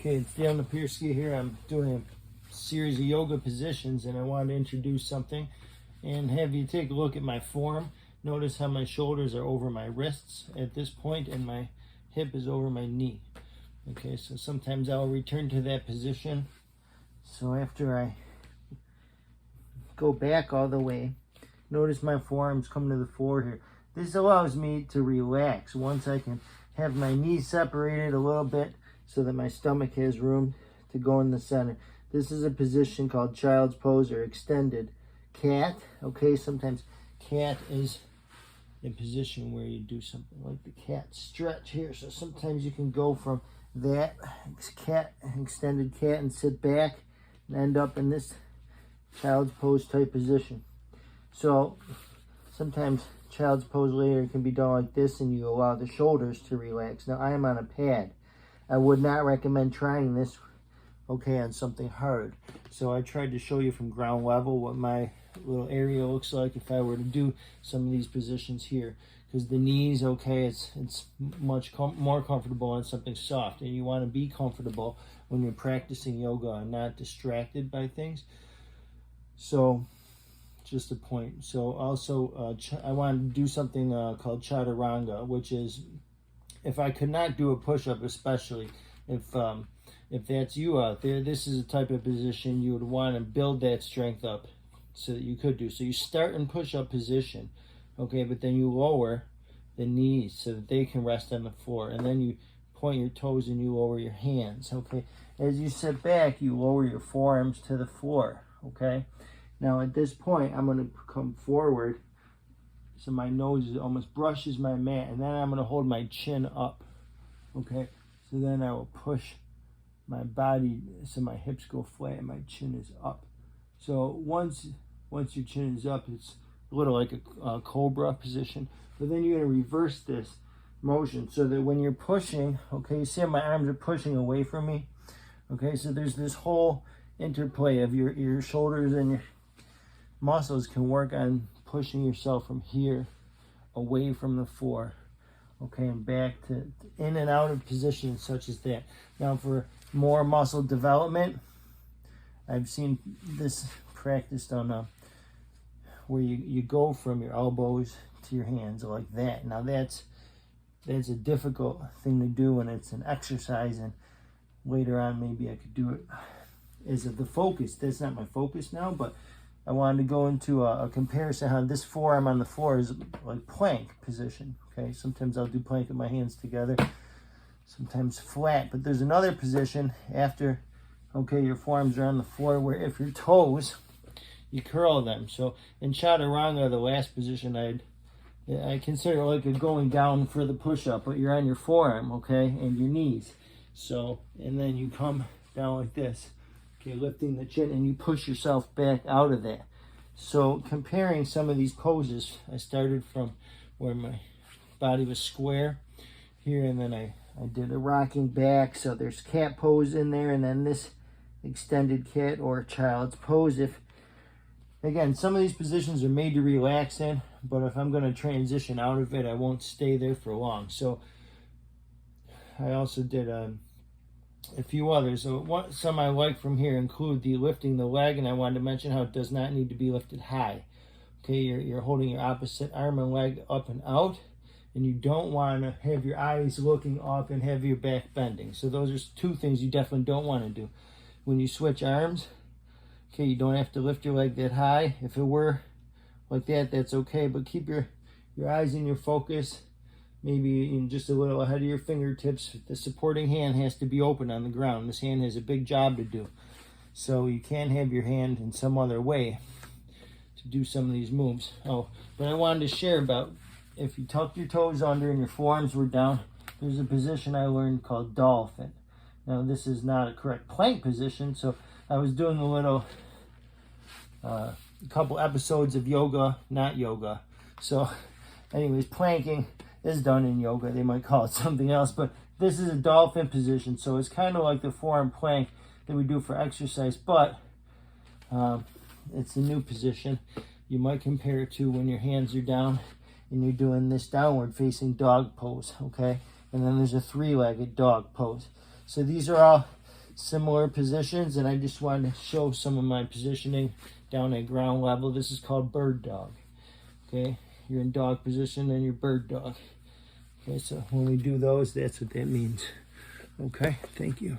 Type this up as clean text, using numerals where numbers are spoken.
Okay, it's Dale Napierski here. I'm doing a series of yoga positions and I wanted to introduce something and have you take a look at my form. Notice how my shoulders are over my wrists at this point and my hip is over my knee. Okay, so sometimes I'll return to that position. So after I go back all the way, notice my forearms come to the floor here. This allows me to relax once I can have my knees separated a little bit so that my stomach has room to go in the center. This is a position called child's pose or extended cat. Okay, sometimes cat is a position where you do something like the cat stretch here. So sometimes you can go from that cat, extended cat, and sit back and end up in this child's pose type position. So sometimes child's pose later can be done like this and you allow the shoulders to relax. Now I am on a pad. I would not recommend trying this, okay, on something hard. So I tried to show you from ground level what my little area looks like if I were to do some of these positions here. Because the knees, okay, it's much more comfortable on something soft. And you want to be comfortable when you're practicing yoga and not distracted by things. So just a point. So also I wanted to do something called chaturanga, which is if I could not do a push-up, especially if that's you out there, this is a type of position you would want to build that strength up so that you could do. So you start in push-up position, okay, but then you lower the knees so that they can rest on the floor, and then you point your toes and you lower your hands, okay. As you sit back, you lower your forearms to the floor, okay. Now at this point, I'm going to come forward so my nose almost brushes my mat, and then I'm going to hold my chin up, okay? So then I will push my body so my hips go flat and my chin is up. So once your chin is up, it's a little like a cobra position, but then you're going to reverse this motion so that when you're pushing, okay, you see how my arms are pushing away from me? Okay, so there's this whole interplay of your shoulders and your muscles can work on pushing yourself from here away from the floor, okay, and back to in and out of positions such as that. Now for more muscle development, I've seen this practiced on where you go from your elbows to your hands like that. Now that's a difficult thing to do and it's an exercise, and later on maybe I could do it as the focus. That's not my focus now, but I wanted to go into a comparison how this forearm on the floor is like plank position, okay? Sometimes I'll do plank with my hands together, sometimes flat, but there's another position after, okay, your forearms are on the floor where if your toes, you curl them. So in chaturanga, the last position I consider like a going down for the push-up, but you're on your forearm, okay, and your knees. So, and then you come down like this. Okay, lifting the chin, and you push yourself back out of that. So comparing some of these poses, I started from where my body was square here, and then I did a rocking back. So there's cat pose in there, and then this extended cat or child's pose. If again, some of these positions are made to relax in, but if I'm going to transition out of it, I won't stay there for long. So I also did a few others. So some I like from here include the lifting the leg, and I wanted to mention how it does not need to be lifted high. Okay, you're holding your opposite arm and leg up and out, and you don't want to have your eyes looking up and have your back bending. So those are two things you definitely don't want to do. When you switch arms, okay, you don't have to lift your leg that high. If it were like that, that's okay, but keep your eyes in your focus, maybe just a little ahead of your fingertips. The supporting hand has to be open on the ground. This hand has a big job to do. So you can't have your hand in some other way to do some of these moves. Oh, but I wanted to share about if you tuck your toes under and your forearms were down, there's a position I learned called dolphin. Now this is not a correct plank position, so I was doing a little, a couple episodes of yoga, not yoga. So anyways, planking is done in yoga. They might call it something else, but this is a dolphin position. So it's kind of like the forearm plank that we do for exercise, but it's a new position. You might compare it to when your hands are down and you're doing this downward facing dog pose, okay? And then there's a three-legged dog pose. So these are all similar positions, and I just wanted to show some of my positioning down at ground level. This is called bird dog. Okay, you're in dog position and you're bird dog. Okay, so when we do those, that's what that means. Okay, thank you.